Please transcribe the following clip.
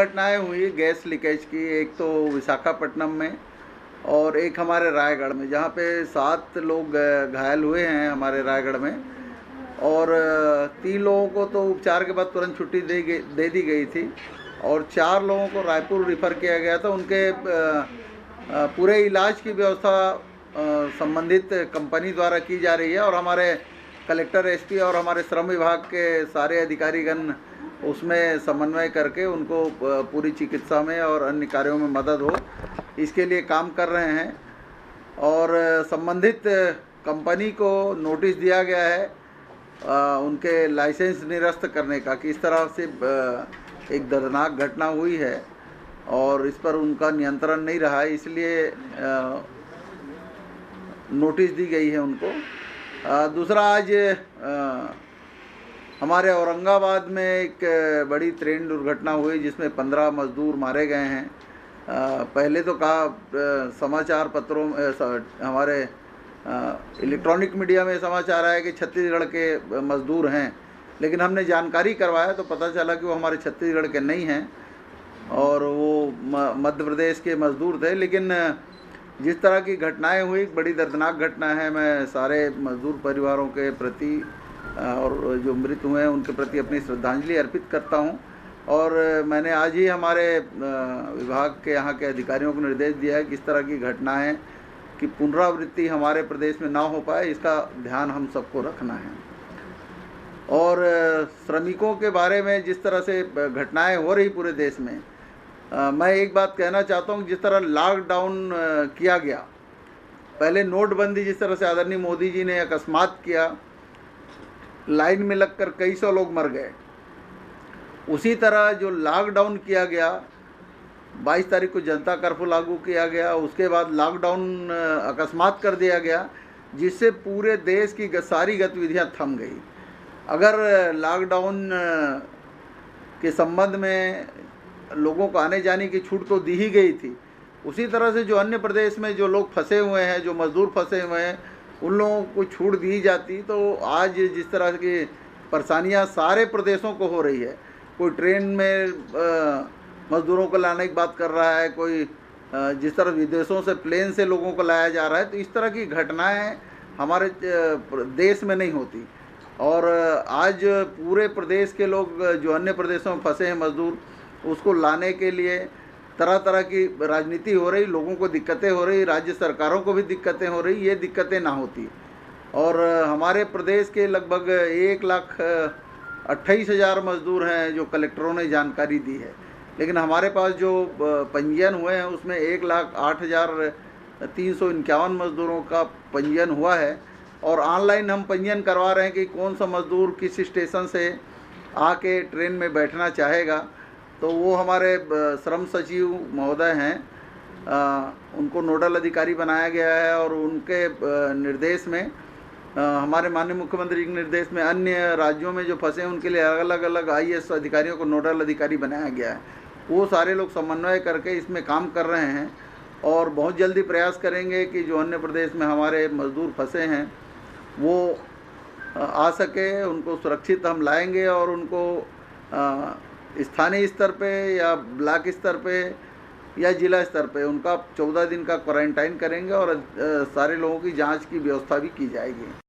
दुर्घटनाएं हुई gas leakage की, एक तो विशाखापट्टनम में और एक हमारे रायगढ़ में, जहाँ पे 7 लोग घायल हुए हैं हमारे रायगढ़ में। और 3 लोगों को तो उपचार के बाद तुरंत छुट्टी दे दी गई थी और 4 लोगों को रायपुर रिफ़र किया गया था। उनके पूरे इलाज की व्यवस्था संबंधित कंपनी द्वारा की जा रही है और हमारे कलेक्टर, एसपी और हमारे श्रम विभाग के सारे अधिकारीगण उसमें समन्वय करके उनको पूरी चिकित्सा में और अन्य कार्यों में मदद हो, इसके लिए काम कर रहे हैं। और संबंधित कंपनी को नोटिस दिया गया है उनके लाइसेंस निरस्त करने का कि इस तरह से एक दर्दनाक घटना हुई है और इस पर उनका नियंत्रण नहीं रहा, इसलिए नोटिस दी गई है उनको। दूसरा, आज हमारे औरंगाबाद में एक बड़ी ट्रेन दुर्घटना हुई जिसमें 15 मजदूर मारे गए हैं। पहले तो कहा समाचार पत्रों हमारे इलेक्ट्रॉनिक मीडिया में समाचार आया कि छत्तीसगढ़ के मजदूर हैं, लेकिन हमने जानकारी करवाया तो पता चला कि वो हमारे छत्तीसगढ़ के नहीं हैं और वो मध्य प्रदेश के मजदूर थे। लेकिन जिस तरह की घटनाएं हुई, बड़ी दर्दनाक घटना है। मैं सारे मजदूर परिवारों के प्रति और जो मृत हुए हैं उनके प्रति अपनी श्रद्धांजलि अर्पित करता हूं। और मैंने आज ही हमारे विभाग के यहाँ के अधिकारियों को निर्देश दिया है कि इस तरह की घटनाएं की पुनरावृत्ति हमारे प्रदेश में ना हो पाए, इसका ध्यान हम सबको रखना है। और श्रमिकों के बारे में जिस तरह से घटनाएं हो रही पूरे देश में, मैं एक बात कहना चाहता हूँ, जिस तरह लॉकडाउन किया गया, पहले नोटबंदी जिस तरह से आदरणीय मोदी जी ने अकस्मात किया, लाइन में लगकर कई सौ लोग मर गए, उसी तरह जो लॉकडाउन किया गया, 22 तारीख को जनता कर्फ्यू लागू किया गया, उसके बाद लॉकडाउन अकस्मात कर दिया गया, जिससे पूरे देश की सारी गतिविधियां थम गई। अगर लॉकडाउन के संबंध में लोगों को आने जाने की छूट तो दी ही गई थी, उसी तरह से जो अन्य प्रदेश में जो लोग फंसे हुए हैं, जो मजदूर फंसे हुए हैं, उन लोगों को छूट दी जाती तो आज जिस तरह की परेशानियां सारे प्रदेशों को हो रही है, कोई ट्रेन में मजदूरों को लाने की बात कर रहा है, कोई जिस तरह विदेशों से प्लेन से लोगों को लाया जा रहा है, तो इस तरह की घटनाएं हमारे देश में नहीं होती। और आज पूरे प्रदेश के लोग जो अन्य प्रदेशों में फंसे हैं मजदूर, उसको लाने के लिए तरह तरह की राजनीति हो रही, लोगों को दिक्कतें हो रही, राज्य सरकारों को भी दिक्कतें हो रही, ये दिक्कतें ना होती। और हमारे प्रदेश के लगभग 1,28,000 मजदूर हैं जो कलेक्टरों ने जानकारी दी है, लेकिन हमारे पास जो पंजीयन हुए हैं उसमें 1,08,351 मजदूरों का पंजीयन हुआ है। और ऑनलाइन हम पंजीयन करवा रहे हैं कि कौन सा मजदूर किस स्टेशन से आके ट्रेन में बैठना चाहेगा, तो वो हमारे श्रम सचिव महोदय हैं, उनको नोडल अधिकारी बनाया गया है और उनके निर्देश में, हमारे माननीय मुख्यमंत्री के निर्देश में, अन्य राज्यों में जो फंसे हैं उनके लिए अलग अलग IAS अधिकारियों को नोडल अधिकारी बनाया गया है। वो सारे लोग समन्वय करके इसमें काम कर रहे हैं और बहुत जल्दी प्रयास करेंगे कि जो अन्य प्रदेश में हमारे मजदूर फंसे हैं वो आ सके, उनको सुरक्षित हम लाएंगे और उनको स्थानीय स्तर पे या ब्लॉक स्तर पे या जिला स्तर पे उनका 14 दिन का क्वारंटाइन करेंगे और सारे लोगों की जांच की व्यवस्था भी की जाएगी।